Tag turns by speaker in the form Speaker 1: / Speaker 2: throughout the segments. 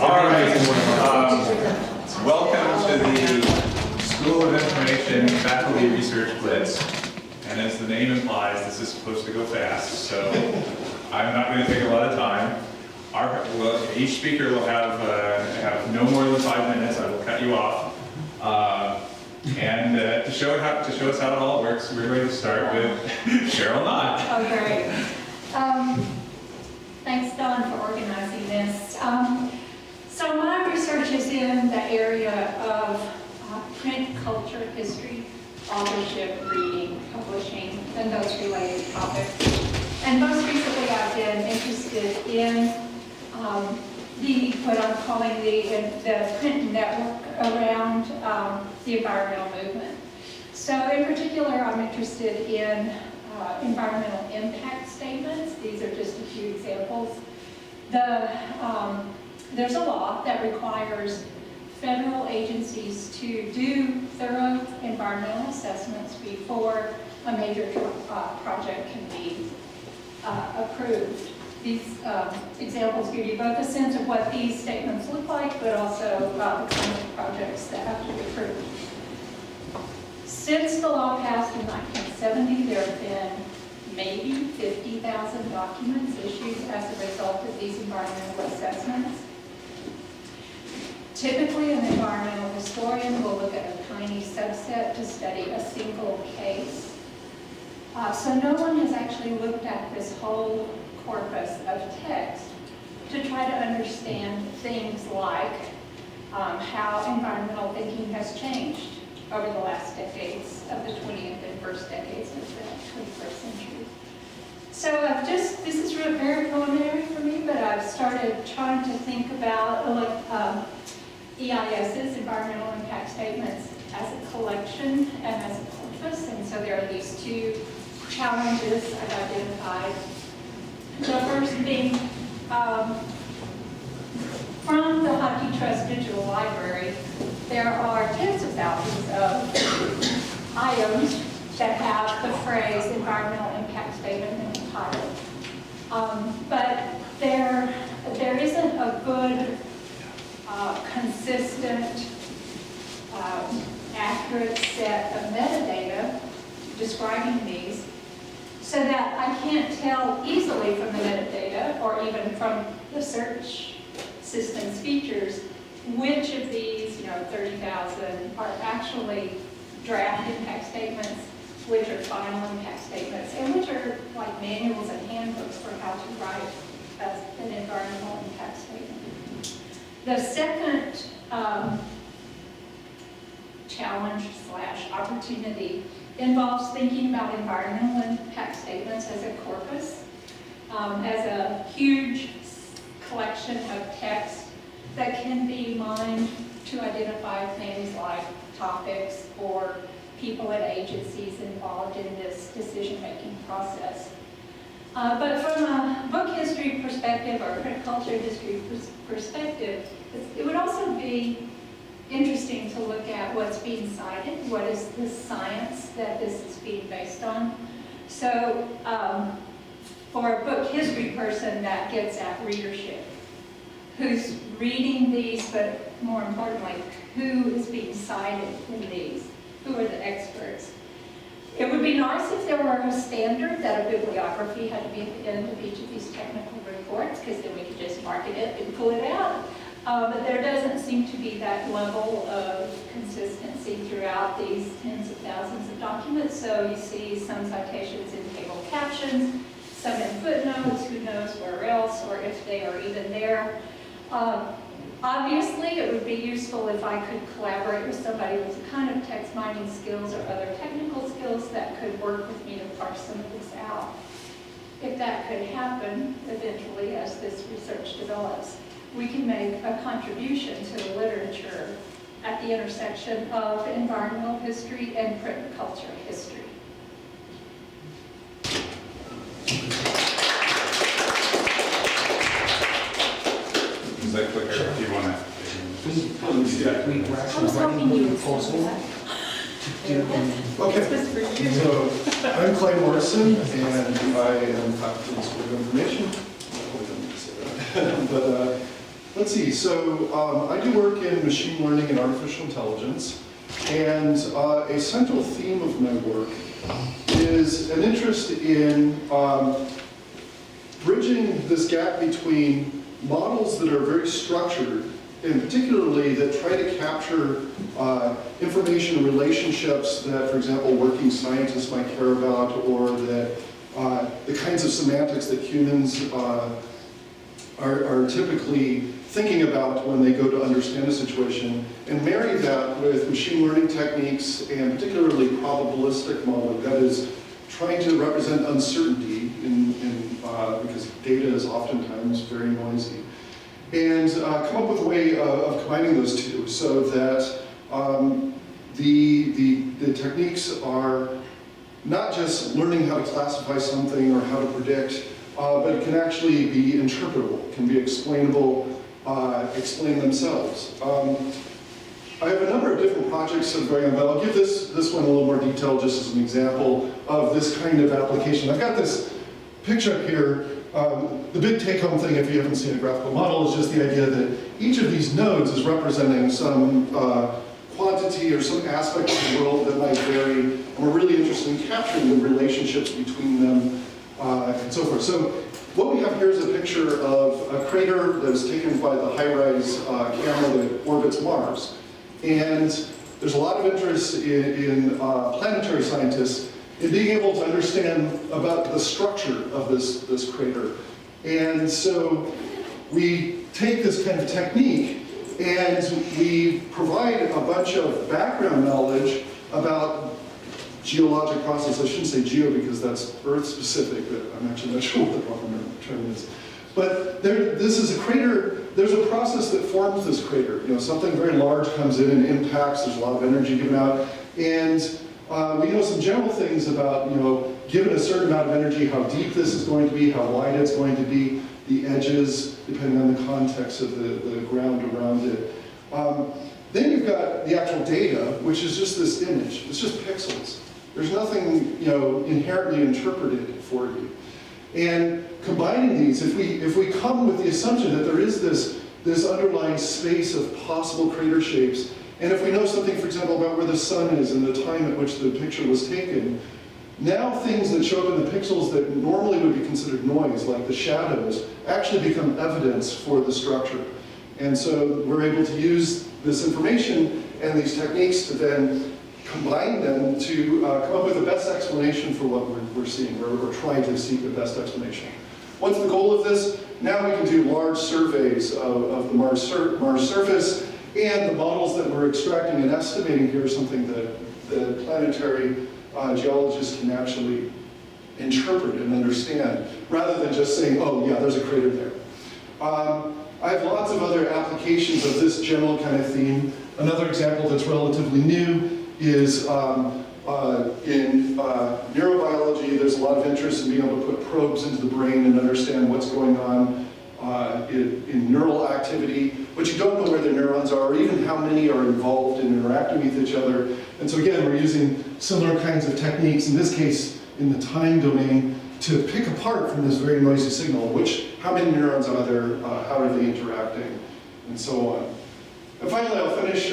Speaker 1: right. Welcome to the School of Information Faculty Research Blitz. And as the name implies, this is supposed to go fast, so I'm not going to take a lot of time. Each speaker will have no more than 5 minutes. I will cut you off. And to show us how it all works, we're going to start with Cheryl Knott.
Speaker 2: Oh, great. Thanks, Don, for organizing this. So my research is in the area of print culture, history, authorship, reading, publishing, and those related topics. And most recently, I've been interested in what I'm calling the print network around the environmental movement. So in particular, I'm interested in environmental impact statements. These are just a few examples. There's a law that requires federal agencies to do thorough environmental assessments before a major project can be approved. These examples give you both a sense of what these statements look like, but also about the kinds of projects that have to be approved. Since the law passed in 1970, there have been maybe 50,000 documents issued as a result of these environmental assessments. Typically, an environmental historian will look at a tiny subset to study a single case. So no one has actually looked at this whole corpus of text to try to understand things like how environmental thinking has changed over the last decades of the 20th and first decades of the 21st century. So this is very preliminary for me, but I've started trying to think about EISs, environmental impact statements, as a collection and as a corpus. And so there are these two challenges I've identified. The first being from the HathiTrust Digital Library, there are tens of thousands of items that have the phrase environmental impact statement in the title. But there isn't a good, consistent, accurate set of metadata describing these, so that I can't tell easily from the metadata, or even from the search system's features, which of these, 30,000 are actually draft impact statements, which are final impact statements, and which are like manuals and handbooks for how to write an environmental impact statement. The second challenge/opportunity involves thinking about environmental impact statements as a corpus, as a huge collection of text that can be mined to identify things like topics or people at agencies involved in this decision-making process. But from a book history perspective or print culture history perspective, it would also be interesting to look at what's being cited, what is the science that this is being based on. So for a book history person, that gets at readership. Who's reading these, but more importantly, who is being cited in these? Who are the experts? It would be nice if there were a standard that a bibliography had to be at the end of each of these technical reports, because then we could just market it and pull it out. But there doesn't seem to be that level of consistency throughout these tens of thousands of documents. So you see some citations in table captions, some in footnotes, who knows where else, or if they are even there. Obviously, it would be useful if I could collaborate with somebody with the kind of text mining skills or other technical skills that could work with me to parse some of this out. If that could happen eventually as this research develops, we can make a contribution to the literature at the intersection of environmental history and print culture history.
Speaker 1: Is that clicker if you want to?
Speaker 2: I was hoping you would say that.
Speaker 3: Okay, so I'm Clay Morrison, and I am faculty in the School of Information. But Let's see, so I do work in machine learning and artificial intelligence, and a central theme of my work is an interest in bridging this gap between models that are very structured, and particularly that try to capture information relationships that, for example, working scientists might care about, or that the kinds of semantics that humans are typically thinking about when they go to understand a situation, and marry that with machine learning techniques and particularly probabilistic modeling, that is trying to represent uncertainty because data is oftentimes very noisy, and come up with a way of combining those two so that the techniques are not just learning how to classify something or how to predict, but it can actually be interpretable, can be explainable, explain themselves. I have a number of different projects that are going on, but I'll give this one a little more detail just as an example of this kind of application. I've got this picture up here. The big take-home thing, if you haven't seen a graphical model, is just the idea that each of these nodes is representing some quantity or some aspect of the world that might vary, and we're really interested in capturing the relationships between them and so forth. So what we have here is a picture of a crater that was taken by the HiRISE camera that orbits Mars. And there's a lot of interest in planetary scientists in being able to understand about the structure of this crater. And so we take this kind of technique and we provide a bunch of background knowledge about geologic process. I shouldn't say geo because that's Earth specific, but I'm actually not sure what the proper term is. But this is a crater, there's a process that forms this crater. You know, something very large comes in and impacts, there's a lot of energy given out, and we know some general things about, you know, given a certain amount of energy, how deep this is going to be, how wide it's going to be, the edges, depending on the context of the ground around it. Then you've got the actual data, which is just this image. It's just pixels. There's nothing, you know, inherently interpreted for you. And combining these, if we come with the assumption that there is this underlying space of possible crater shapes, and if we know something, for example, about where the sun is and the time at which the picture was taken, now things that show up in the pixels that normally would be considered noise, like the shadows, actually become evidence for the structure. And so we're able to use this information and these techniques to then combine them to come up with the best explanation for what we're seeing, or we're trying to seek the best explanation. What's the goal of this? Now we can do large surveys of the Mars surface, and the models that we're extracting and estimating here are something that the planetary geologists can actually interpret and understand, rather than just saying, oh yeah, there's a crater there. I have lots of other applications of this general kind of theme. Another example that's relatively new is in neurobiology. There's a lot of interest in being able to put probes into the brain and understand what's going on in neural activity, but you don't know where the neurons are, or even how many are involved in interacting with each other. And so again, we're using similar kinds of techniques, in this case, in the time domain, to pick apart from this very noisy signal, how many neurons are there, how are they interacting, and so on. And finally, I'll finish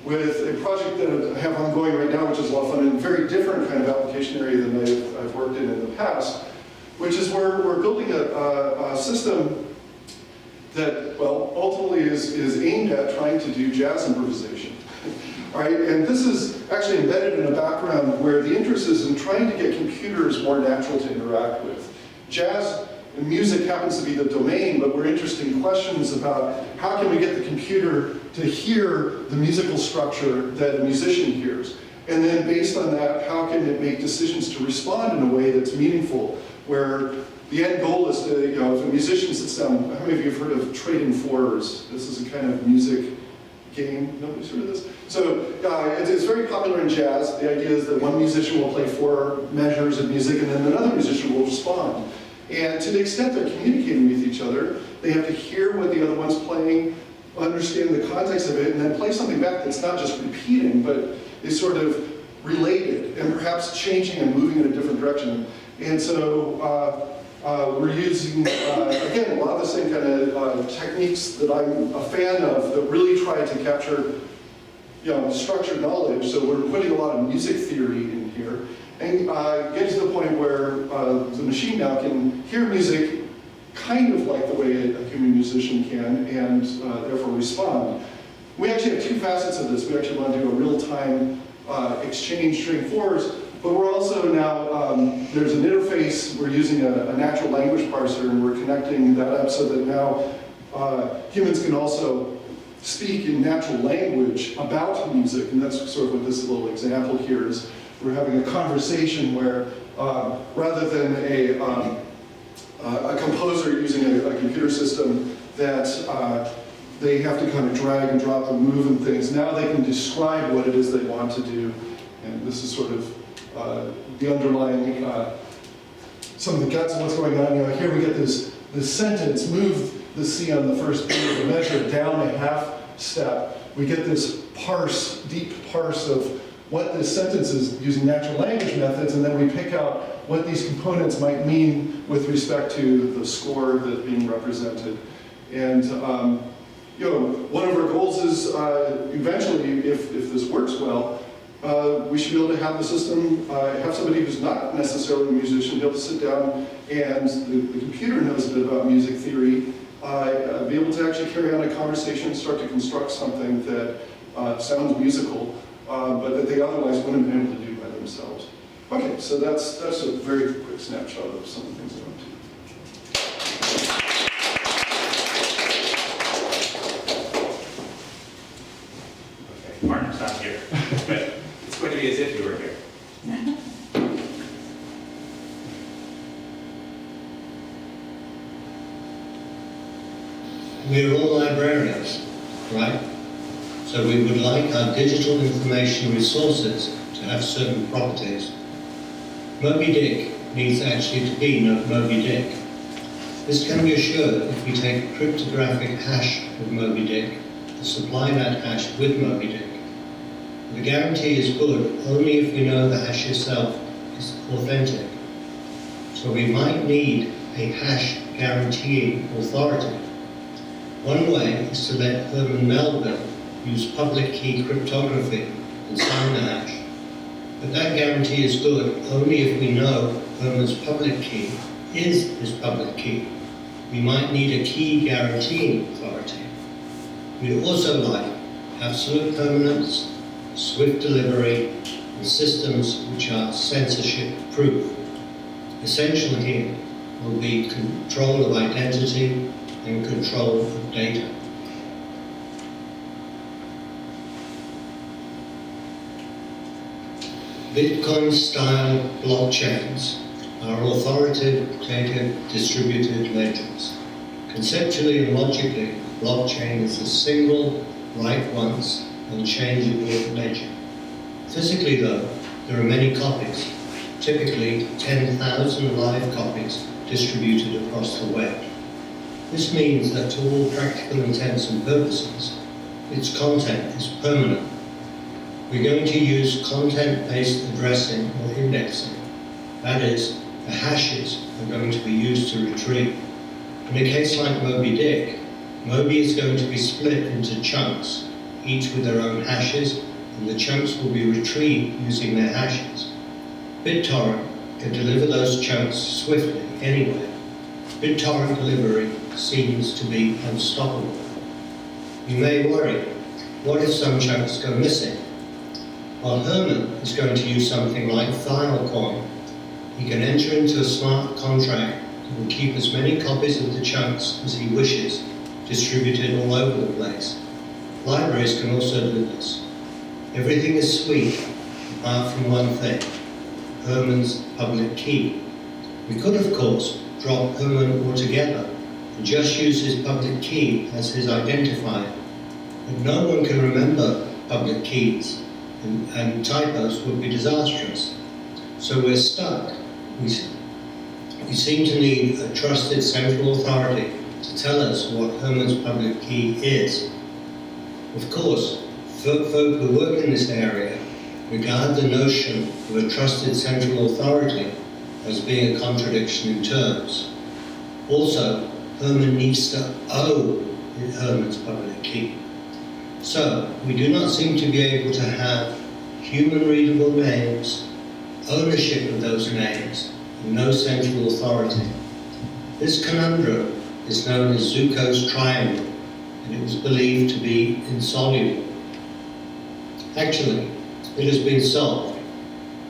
Speaker 3: with a project that I have ongoing right now, which is a lot of fun, and a very different kind of application area than I've worked in the past, which is we're building a system that, well, ultimately is aimed at trying to do jazz improvisation. All right, and this is actually embedded in a background where the interest is in trying to get computers more natural to interact with. Jazz and music happens to be the domain, but we're interested in questions about how can we get the computer to hear the musical structure that a musician hears. And then based on that, how can it make decisions to respond in a way that's meaningful, where the end goal is to, you know, if a musician sits down, how many of you have heard of trading fours? This is a kind of music game. Nobody's heard of this? So it's very popular in jazz. The idea is that one musician will play 4 measures of music and then another musician will respond. And to the extent they're communicating with each other, they have to hear what the other one's playing, understand the context of it, and then play something back that's not just repeating, but is sort of related and perhaps changing and moving in a different direction. And so We're using, again, a lot of the same kind of techniques that I'm a fan of that really try to capture structured knowledge. So we're putting a lot of music theory in here and get to the point where the machine now can hear music kind of like the way a human musician can and therefore respond. We actually have two facets of this. We actually want to do a real-time exchange string fours, but we're also now, there's an interface, we're using a natural language parser and we're connecting that up so that now humans can also speak in natural language about music, and that's sort of what this little example here is. We're having a conversation where rather than a composer using a computer system that they have to kind of drag and drop and move and things, now they can describe what it is they want to do, and this is sort of the underlying, some of the guts of what's going on. Here we get this sentence, move the C on the first beat of the measure down a half step. We get this parse, deep parse of what this sentence is using natural language methods, and then we pick out what these components might mean with respect to the score that's being represented. And one of our goals is eventually, if this works well, we should be able to have the system, have somebody who's not necessarily a musician be able to sit down and the computer knows a bit about music theory, be able to actually carry on a conversation and start to construct something that sounds musical, but that they otherwise wouldn't have been able to do by themselves. Okay, so that's a very quick snapshot of some of the things I want to do.
Speaker 1: Okay, Martin's not here, but it's going to be as if you were here.
Speaker 4: We're all librarians, right? So we would like our digital information resources to have certain properties. Moby Dick needs actually to be Moby Dick. This can be assured if we take a cryptographic hash of Moby Dick and supply that hash with Moby Dick. The guarantee is good only if we know the hash itself is authentic. So we might need a hash guaranteeing authority. One way is to let Herman Melville use public key cryptography and sign the hash. But that guarantee is good only if we know Herman's public key is his public key. We might need a key guaranteeing authority. We also like absolute permanence, swift delivery, and systems which are censorship proof. Essential here will be control of identity and control of data. Bitcoin-style blockchains are authoritative distributed ledgers. Conceptually and logically, blockchain is a single, write once, unchangeable ledger. Physically though, there are many copies, typically 10,000 live copies distributed across the web. This means that to all practical intents and purposes, its content is permanent. We're going to use content-based addressing or indexing. That is, the hashes are going to be used to retrieve. In a case like Moby Dick, Moby is going to be split into chunks, each with their own hashes, and the chunks will be retrieved using their hashes. BitTorrent can deliver those chunks swiftly anyway. BitTorrent delivery seems to be unstoppable. You may worry, what if some chunks go missing? Well, Herman is going to use something like Filecoin. He can enter into a smart contract that will keep as many copies of the chunks as he wishes, distributed all over the place. Libraries can also do this. Everything is sweet, apart from one thing, Herman's public key. We could, of course, drop Herman altogether and just use his public key as his identifier. But no one can remember public keys, and typos would be disastrous. So we're stuck. We seem to need a trusted central authority to tell us what Herman's public key is. Of course, folk who work in this area regard the notion of a trusted central authority as being a contradiction in terms. Also, Herman needs to own Herman's public key. So, we do not seem to be able to have human readable names, ownership of those names, and no central authority. This conundrum is known as Zuko's triangle, and it was believed to be insoluble. Actually, it has been solved.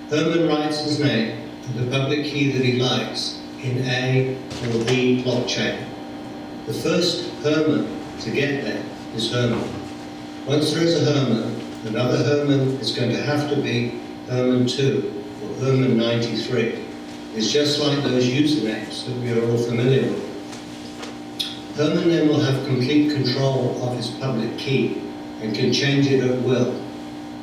Speaker 4: Herman writes his name and the public key that he likes in a or the blockchain. The first Herman to get there is Herman. Once there is a Herman, another Herman is going to have to be Herman 2 or Herman 93. It's just like those usernames that we are all familiar with. Herman then will have complete control of his public key and can change it at will.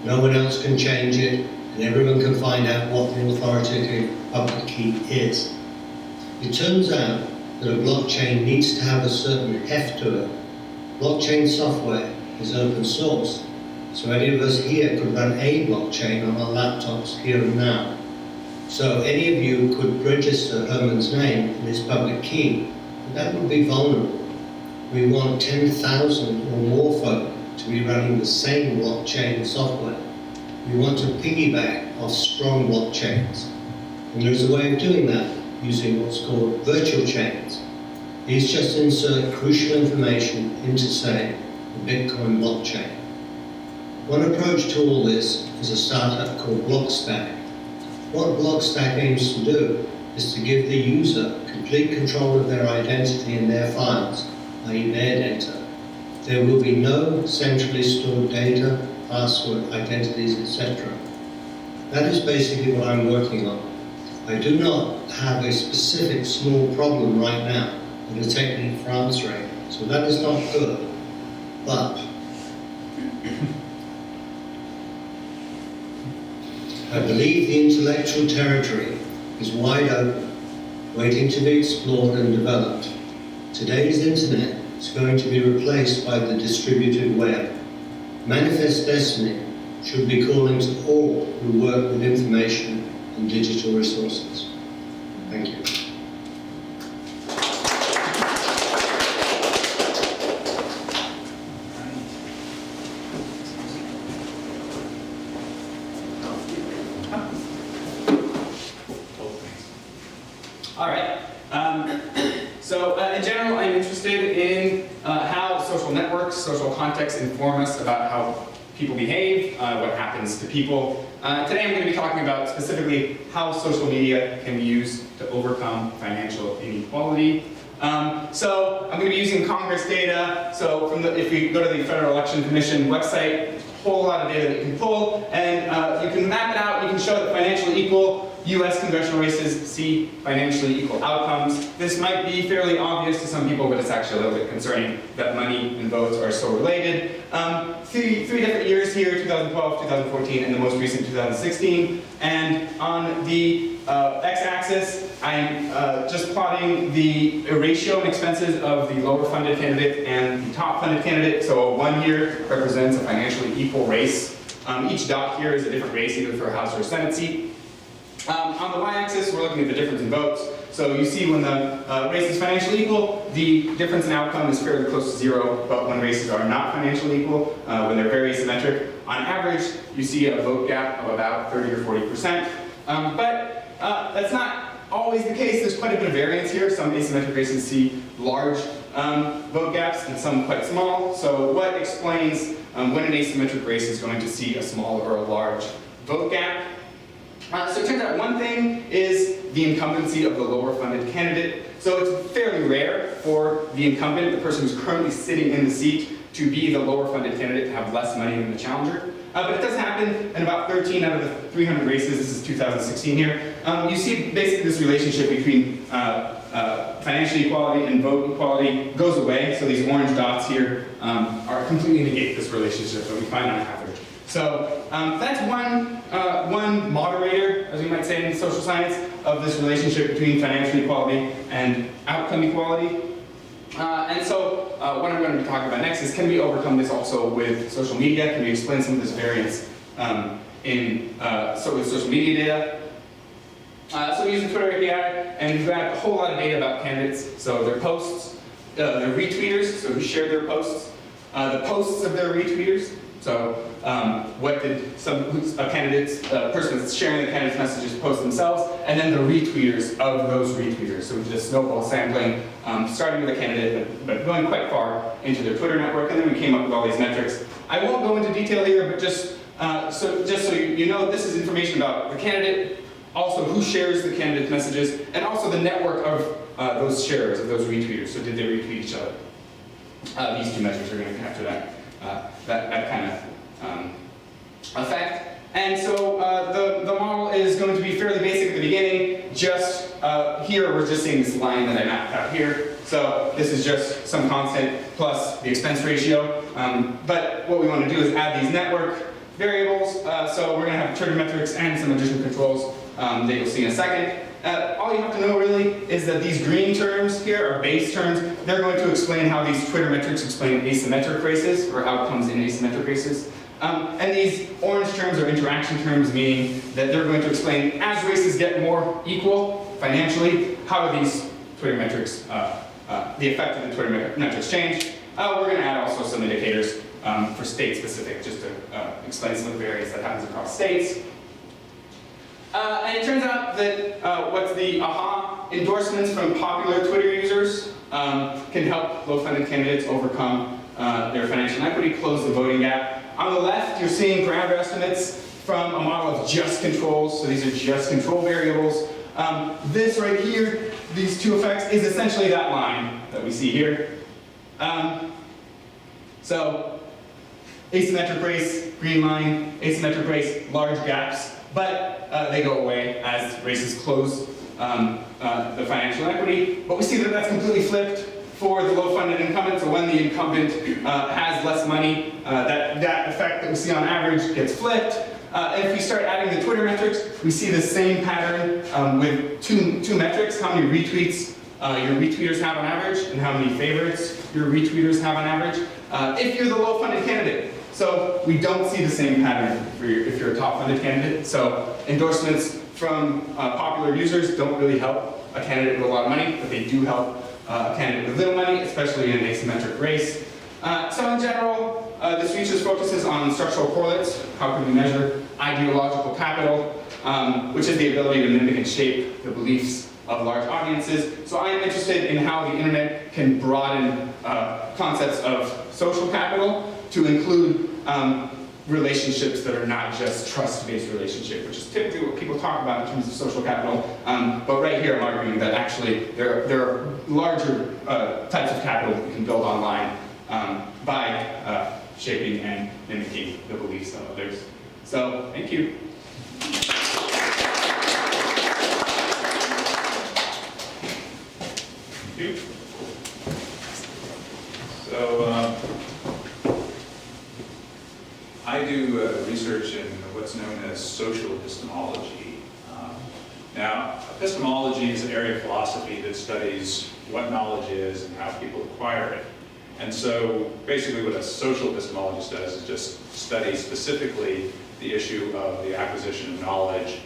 Speaker 4: No one else can change it, and everyone can find out what the authoritative public key is. It turns out that a blockchain needs to have a certain heft to it. Blockchain software is open source, so any of us here could run a blockchain on our laptops here and now. So any of you could register Herman's name and his public key, but that would be vulnerable. We want 10,000 or more folk to be running the same blockchain software. We want to piggyback off strong blockchains. And there's a way of doing that using what's called virtual chains. These just insert crucial information into, say, the Bitcoin blockchain. One approach to all this is a startup called Blockstack. What Blockstack aims to do is to give the user complete control of their identity and their files, i.e. their data. There will be no centrally stored data, password, identities, etc. That is basically what I'm working on. I do not have a specific small problem right now with a technique for answering, so that is not good. But I believe the intellectual territory is wide open, waiting to be explored and developed. Today's internet is going to be replaced by the distributed web. Manifest Destiny should be calling to all who work with information and digital resources. Thank you.
Speaker 5: All right. In general, I'm interested in how social networks, social contexts inform us about how people behave, what happens to people. Today I'm going to be talking about specifically how social media can be used to overcome financial inequality. So I'm going to be using Congress data. So if we go to the Federal Election Commission website, there's a whole lot of data that you can pull, and you can map it out. You can show that financially equal U.S. congressional races see financially equal outcomes. This might be fairly obvious to some people, but it's actually a little bit concerning that money and votes are so related. Three different years here, 2012, 2014, and the most recent 2016. And on the x-axis, I'm just plotting the ratio and expenses of the lower funded candidate and the top funded candidate. So 1 year represents a financially equal race. Each dot here is a different race, either for a House or a Senate seat. On the y-axis, we're looking at the difference in votes. So you see when the race is financially equal, the difference in outcome is fairly close to zero, but when races are not financially equal, when they're very asymmetric, on average, you see a vote gap of about 30 or 40%. But that's not always the case. There's quite a bit of variance here. Some asymmetric races see large vote gaps and some quite small. So what explains when an asymmetric race is going to see a small or a large vote gap? So it turns out one thing is the incumbency of the lower funded candidate. So it's fairly rare for the incumbent, the person who's currently sitting in the seat, to be the lower funded candidate, to have less money than the challenger. But it does happen in about 13 out of the 300 races. This is 2016 here. You see basically this relationship between financial equality and vote equality goes away. So these orange dots here are completely negate this relationship that we find on average. So that's one moderator, as we might say in social science, of this relationship between financial equality and outcome equality. And so what I'm going to be talking about next is, can we overcome this also with social media? Can we explain some of this variance with social media data? So we use the Twitter API, and we've got a whole lot of data about candidates. So their posts, their retweeters, so who shared their posts, the posts of their retweeters. So what did a candidate's person that's sharing the candidate's messages post themselves, and then the retweeters of those retweeters. So we did a snowball sampling, starting with a candidate, but going quite far into their Twitter network, and then we came up with all these metrics. I won't go into detail here, but just so you know, this is information about the candidate, also who shares the candidate's messages, and also the network of those sharers, of those retweeters. So did they retweet each other? These two measures are going to capture that kind of effect. And so the model is going to be fairly basic at the beginning. Just here, we're just seeing this line that I mapped out here. So this is just some constant plus the expense ratio. But what we want to do is add these network variables. So we're going to have Twitter metrics and some additional controls that you'll see in a second. All you have to know really is that these green terms here are base terms. They're going to explain how these Twitter metrics explain asymmetric races, or outcomes in asymmetric races. And these orange terms are interaction terms, meaning that they're going to explain as races get more equal financially, how do these Twitter metrics, the effect of the Twitter metrics change. We're going to add also some indicators for state specific, just to explain some of the variance that happens across states. And it turns out that what's the aha endorsements from popular Twitter users can help low-funded candidates overcome their financial inequity, close the voting gap. On the left, you're seeing parameter estimates from a model of just controls. So these are just control variables. This right here, these two effects, is essentially that line that we see here. So asymmetric race, green line, asymmetric race, large gaps. But they go away as races close the financial inequity. But we see that that's completely flipped for the low-funded incumbent. So when the incumbent has less money, that effect that we see on average gets flipped. And if we start adding the Twitter metrics, we see the same pattern with two metrics: how many retweets your retweeters have on average, and how many favorites your retweeters have on average. If you're the low-funded candidate. So we don't see the same pattern if you're a top-funded candidate. So endorsements from popular users don't really help a candidate with a lot of money, but they do help a candidate with little money, especially in an asymmetric race. So in general, this research focuses on structural correlates. How can we measure ideological capital, which is the ability to mimic and shape the beliefs of large audiences. So I am interested in how the internet can broaden concepts of social capital to include relationships that are not just trust-based relationship, which is typically what people talk about in terms of social capital. But right here, I'm arguing that actually there are larger types of capital that we can build online by shaping and mimicking the beliefs of others. So, thank you. Thank you. So, I do research in what's known as social epistemology. Now, epistemology is an area of philosophy that studies what knowledge is and how people acquire it. And so basically what a social epistemologist does is just study specifically the issue of the acquisition of knowledge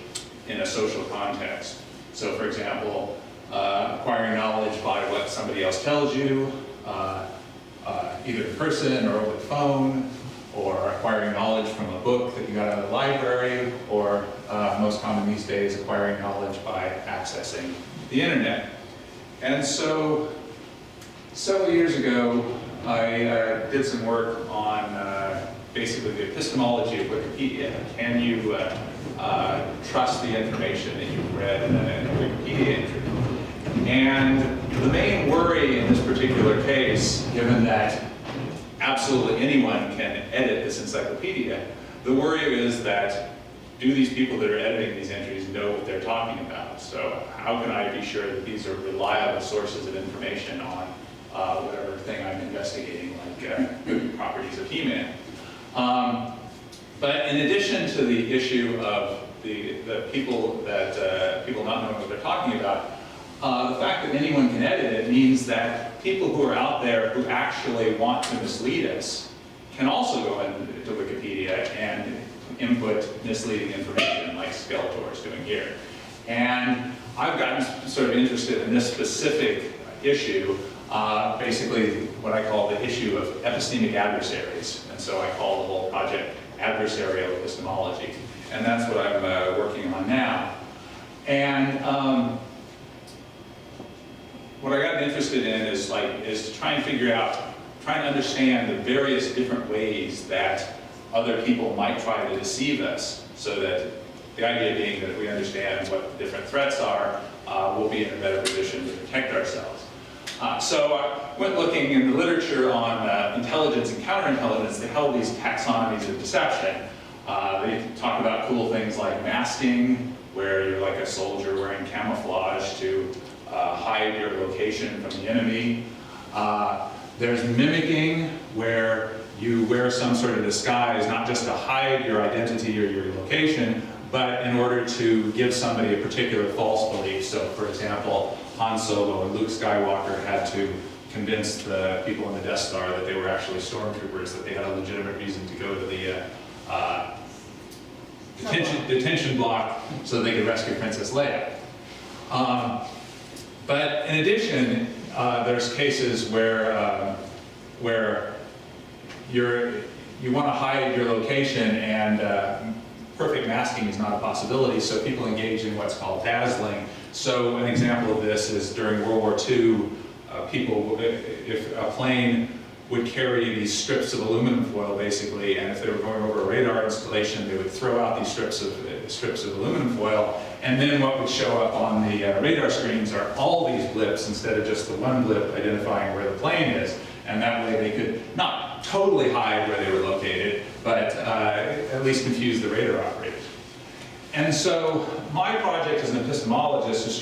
Speaker 5: in a social context. So for example, acquiring knowledge by what somebody else tells you, either in person or over the phone, or acquiring knowledge from a book that you got out of the library, or most common these days, acquiring knowledge by accessing the internet. And so, several years ago, I did some work on basically the epistemology of Wikipedia. Can you trust the information that you've read in a Wikipedia entry? And the main worry in this particular case, given that absolutely anyone can edit this encyclopedia, the worry is that do these people that are editing these entries know what they're talking about? So how can I be sure that these are reliable sources of information on whatever thing I'm investigating, like properties of He-Man? But in addition to the issue of the people that people not knowing what they're talking about, the fact that anyone can edit it means that people who are out there who actually want to mislead us can also go into Wikipedia and input misleading information like Skeletor is doing here.
Speaker 1: And I've gotten sort of interested in this specific issue, basically what I call the issue of epistemic adversaries. And so I call the whole project adversarial epistemology. And that's what I'm working on now. And what I got interested in is to try and figure out, try and understand the various different ways that other people might try to deceive us, so that the idea being that if we understand what the different threats are, we'll be in a better position to protect ourselves. So I went looking in the literature on intelligence and counterintelligence. They held these taxonomies of deception. They talk about cool things like masking, where you're like a soldier wearing camouflage to hide your location from the enemy. There's mimicking, where you wear some sort of disguise, not just to hide your identity or your location, but in order to give somebody a particular false belief. So, for example, Han Solo and Luke Skywalker had to convince the people in the Death Star that they were actually stormtroopers, that they had a legitimate reason to go to the detention block so they could rescue Princess Leia. But in addition, there's cases where you want to hide your location, and perfect masking is not a possibility, so people engage in what's called dazzling. So an example of this is during World War II, if a plane would carry these strips of aluminum foil, basically, and if they were going over a radar installation, they would throw out these strips of aluminum foil, and then what would show up on the radar screens are all these blips instead of just the one blip identifying where the plane is, and that way they could not totally hide where they were located, but at least confuse the radar operators. And so my project as an epistemologist is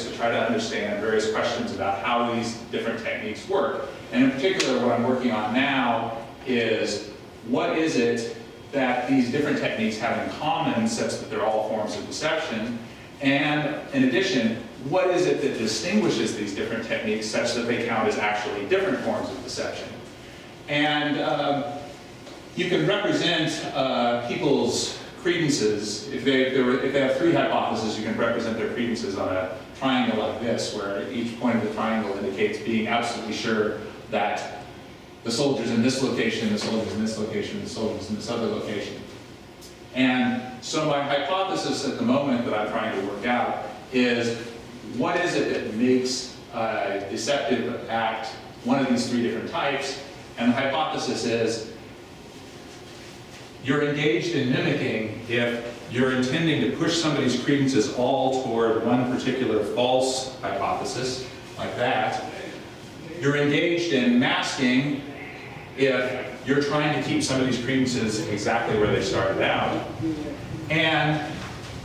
Speaker 1: to try to understand various questions about how these different techniques work. And in particular, what I'm working on now is what is it that these different techniques have in common such that they're all forms of deception? And in addition, what is it that distinguishes these different techniques such that they count as actually different forms of deception? And you can represent people's credences. If they have three hypotheses, you can represent their credences on a triangle like this, where each point of the triangle indicates being absolutely sure that the soldier's in this location, the soldier's in this location, the soldier's in this other location. And so my hypothesis at the moment that I'm trying to work out is, what is it that makes a deceptive act one of these three different types? And the hypothesis is, you're engaged in mimicking if you're intending to push somebody's credences all toward one particular false hypothesis, like that. You're engaged in masking if you're trying to keep somebody's credences exactly where they started out. And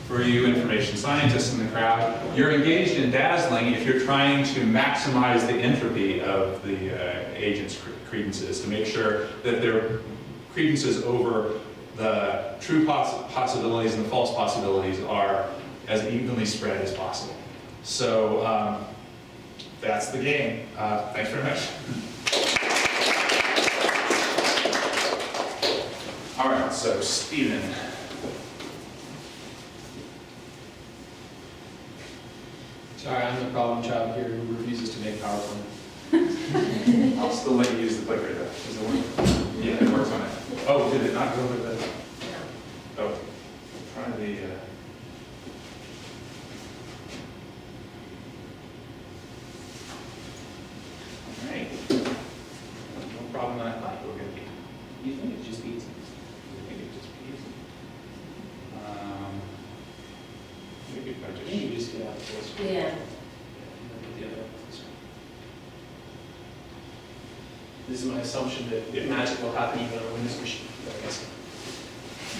Speaker 1: for you information scientists in the crowd, you're engaged in dazzling if you're trying to maximize the entropy of the agent's credences, to make sure that their credences over the true possibilities and the false possibilities are as evenly spread as possible. So that's the game. Thanks very much. All right, so Stephen.
Speaker 6: Sorry, I'm the problem child here who refuses to make PowerPoint.
Speaker 1: I'll still let you use the clicker though. Does it work? Yeah, it works on it. Oh, did it not go over the? Oh, try the. All right. No problem that I thought you were going to be.
Speaker 6: You think it's just easy?
Speaker 1: I think it'd just be easy. Maybe if I
Speaker 6: I
Speaker 1: just.
Speaker 6: think you just get out the voice.
Speaker 7: Yeah.
Speaker 6: The other. This is my assumption that magic will happen even on a Windows machine. I guess.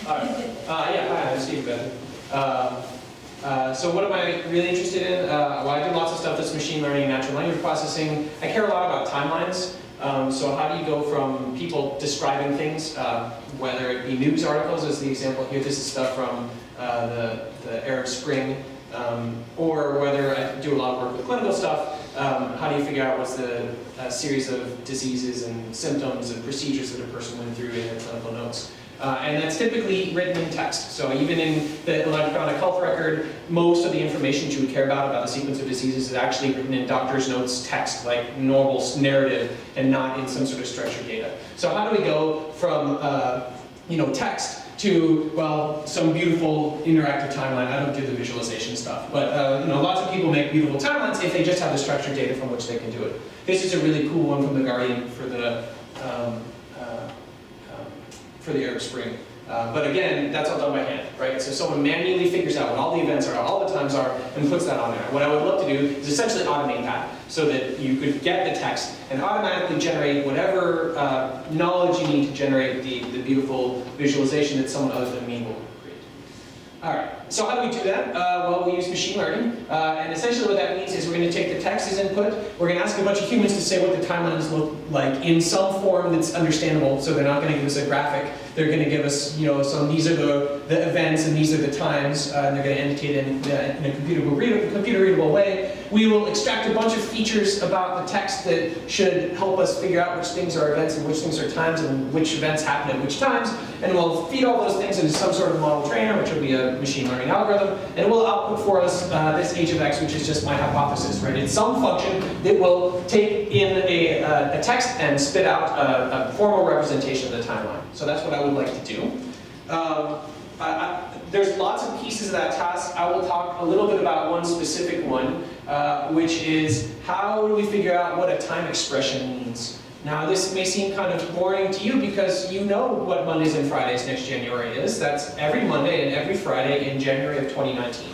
Speaker 6: All right. Yeah, hi, I'm Steve Ben. So what am I really interested in? Well, I do lots of stuff that's machine learning, natural language processing. I care a lot about timelines. So how do you go from people describing things, whether it be news articles, as the example here, this is stuff from the Arab Spring, or whether I do a lot of work with clinical stuff, how do you figure out what's the series of diseases and symptoms and procedures that a person went through in their clinical notes? And that's typically written in text. So even in the electronic health record, most of the information you would care about the sequence of diseases is actually written in doctor's notes text, like normal narrative, and not in some sort of structured data. So how do we go from text to, well, some beautiful interactive timeline? I don't do the visualization stuff, but lots of people make beautiful timelines if they just have the structured data from which they can do it. This is a really cool one from The Guardian for the Arab Spring. But again, that's all done by hand, right? So someone manually figures out what all the events are, all the times are, and puts that on there. What I would love to do is essentially automate that so that you could get the text and automatically generate whatever knowledge you need to generate the beautiful visualization that someone other than me will create. All right, so how do we do that? Well, we use machine learning, and essentially what that means is we're going to take the text as input, we're going to ask a bunch of humans to say what the timelines look like in some form that's understandable, so they're not going to give us a graphic, they're going to give us, these are the events and these are the times, and they're going to indicate it in a computer-readable way. We will extract a bunch of features about the text that should help us figure out which things are events and which things are times and which events happen at which times, and we'll feed all those things into some sort of model trainer, which will be a machine learning algorithm, and it will output for us this h of x, which is just my hypothesis, right? It's some function that will take in a text and spit out a formal representation of the timeline. So that's what I would like to do. There's lots of pieces of that task. I will talk a little bit about one specific one, which is how do we figure out what a time expression means? Now, this may seem kind of boring to you because you know what Mondays and Fridays next January is. That's every Monday and every Friday in January of 2019,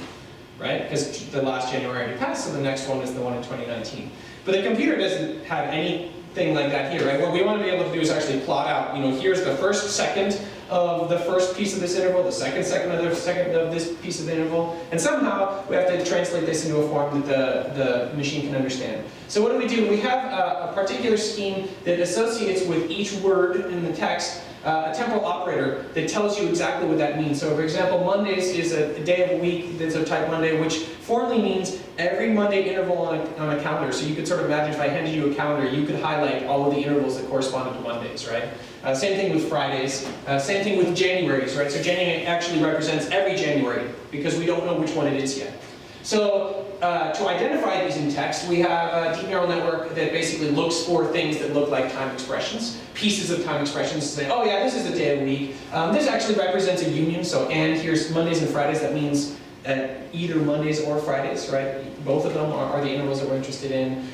Speaker 6: right? Because the last January already passed, so the next one is the one in 2019. But the computer doesn't have anything like that here, right? What we want to be able to do is actually plot out, here's the first second of the first piece of this interval, the second of the second of this piece of the interval, and somehow we have to translate this into a form that the machine can understand. So what do? We have a particular scheme that associates with each word in the text a temporal operator that tells you exactly what that means. So for example, Mondays is a day of a week that's of type Monday, which formally means every Monday interval on a calendar. So you could sort of imagine if I handed you a calendar, you could highlight all of the intervals that corresponded to Mondays, right? Same thing with Fridays, same thing with Januaries, right? So January actually represents every January because we don't know which one it is yet. So to identify these in text, we have a deep neural network that basically looks for things that look like time expressions, pieces of time expressions to say, oh yeah, this is a day of the week. This actually represents a union, so and here's Mondays and Fridays, that means either Mondays or Fridays, right? Both of them are the intervals that we're interested in.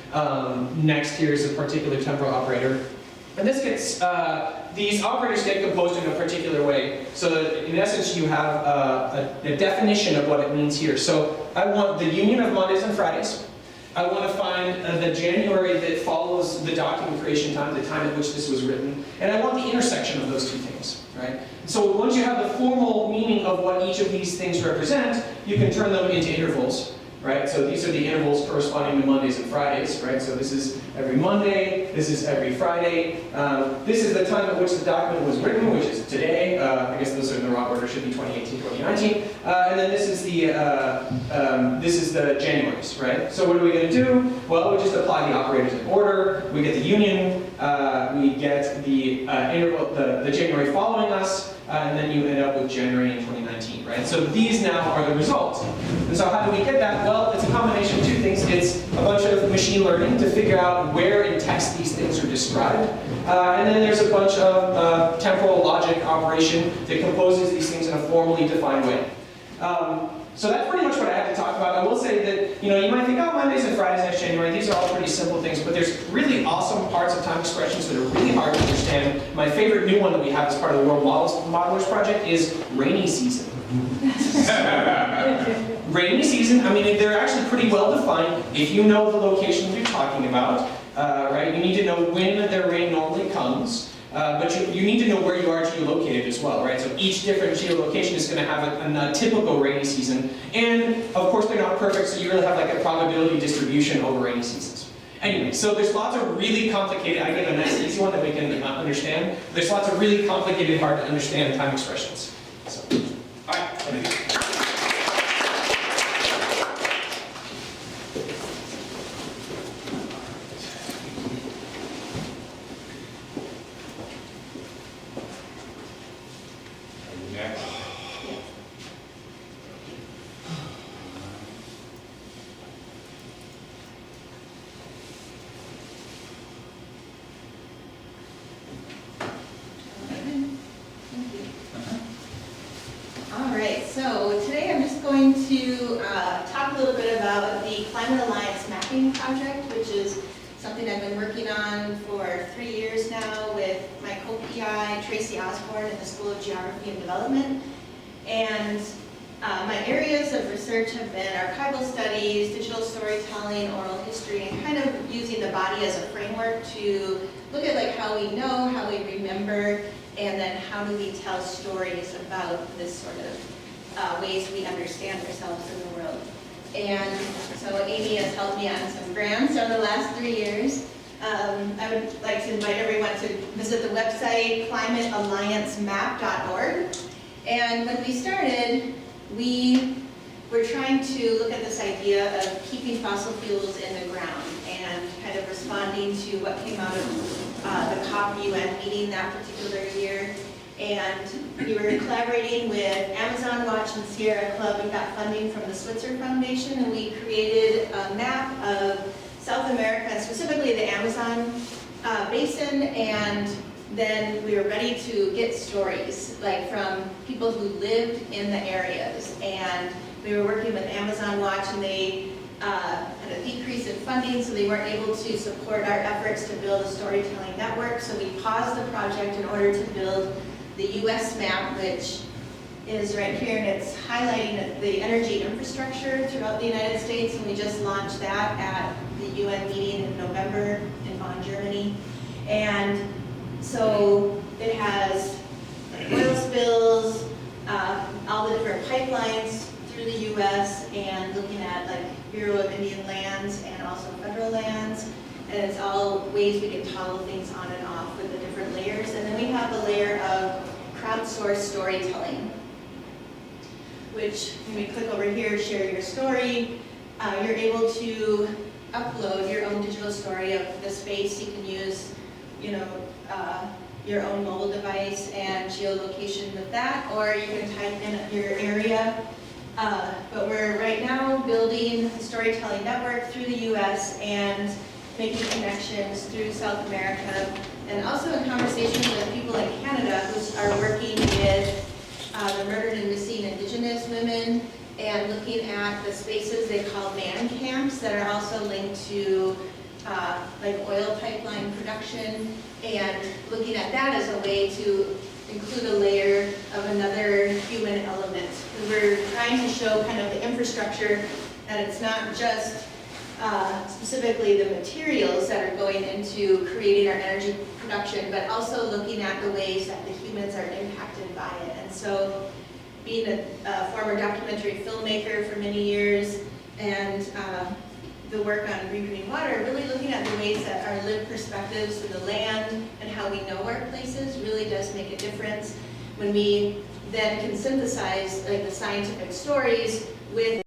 Speaker 6: Next here is a particular temporal operator. And this gets, these operators get composed in a particular way. So that in essence, you have a definition of what it means here. So I want the union of Mondays and Fridays. I want to find the January that follows the document creation time, the time at which this was written. And I want the intersection of those two things, right? So once you have the formal meaning of what each of these things represent, you can turn them into intervals. Right? So these are the intervals corresponding to Mondays and Fridays, right? So this is every Monday, this is every Friday. This is the time at which the document was written, which is today. I guess those are in the wrong order, should be 2018, 2019. And then this is the Januaries, right? So what are we going to do? Well, we just apply the operators in order. We get the union, we get the interval, the January following us, and then you end up with January in 2019, right? So these now are the results. And so how do we get that? Well, it's a combination of two things. It's a bunch of machine learning to figure out where in text these things are described. And then there's a bunch of temporal logic operation that composes these things in a formally defined way. So that's pretty much what I had to talk about. I will say that, you might think, oh, Mondays and Fridays next January, these are all pretty simple things, but there's really awesome parts of time expressions that are really hard to understand. My favorite new one that we have as part of the World Modelers Project is rainy season. Rainy season, they're actually pretty well defined if you know the location you're talking about, right? You need to know when the rain normally comes. But you need to know where you are geolocated as well, right? So each different geolocation is going to have a typical rainy season. And of course they're not perfect, so you really have like a probability distribution over rainy seasons. Anyway, so there's lots of really complicated, I get a nice easy one that we can understand. There's lots of really complicated, hard to understand time expressions. So, all right.
Speaker 1: Next.
Speaker 7: All right, so today I'm just going to talk a little bit about the Climate Alliance Mapping Project, which is something I've been working on for 3 years now with my co-PI, Tracy Osborne, in the School of Geography and Development. And my areas of research have been archival studies, digital storytelling, oral history, and kind of using the body as a framework to look at like how we know, how we remember, and then how do we tell stories about this sort of ways we understand ourselves in the world. And so Amy has helped me on some grants over the last 3 years. I would like to invite everyone to visit the website climatealliancemap.org. And when we started, we were trying to look at this idea of keeping fossil fuels in the ground and kind of responding to what came out of the COP UN meeting that particular year. And we were collaborating with Amazon Watch and Sierra Club and got funding from the Switzer Foundation, and we created a map of South America, and specifically the Amazon basin, and then we were ready to get stories, like from people who lived in the areas. And we were working with Amazon Watch, and they had a decrease in funding, so they weren't able to support our efforts to build a storytelling network. So we paused the project in order to build the US map, which is right here, and it's highlighting the energy infrastructure throughout the United States, and we just launched that at the UN meeting in November in Bonn, Germany. And so it has oil spills, all the different pipelines through the US, and looking at like Bureau of Indian Lands and also federal lands. And it's all ways we can toggle things on and off with the different layers. And then we have the layer of crowdsourced storytelling, which when we click over here, share your story, you're able to upload your own digital story of the space. You can use, your own mobile device and geolocation with that, or you can type in your area. But we're right now building a storytelling network through the US and making connections through South America, and also in conversation with people in Canada who are working with the murdered and missing Indigenous women and looking at the spaces they call man camps that are also linked to like oil pipeline production, and looking at that as a way to include a layer of another human element. We're trying to show kind of the infrastructure, that it's not just specifically the materials that are going into creating our energy production, but also looking at the ways that the humans are impacted by it. And so being a former documentary filmmaker for many years, and the work on Green Green Water, really looking at the ways that our lived perspectives of the land and how we know our places really does make a difference when we then can synthesize like the scientific stories with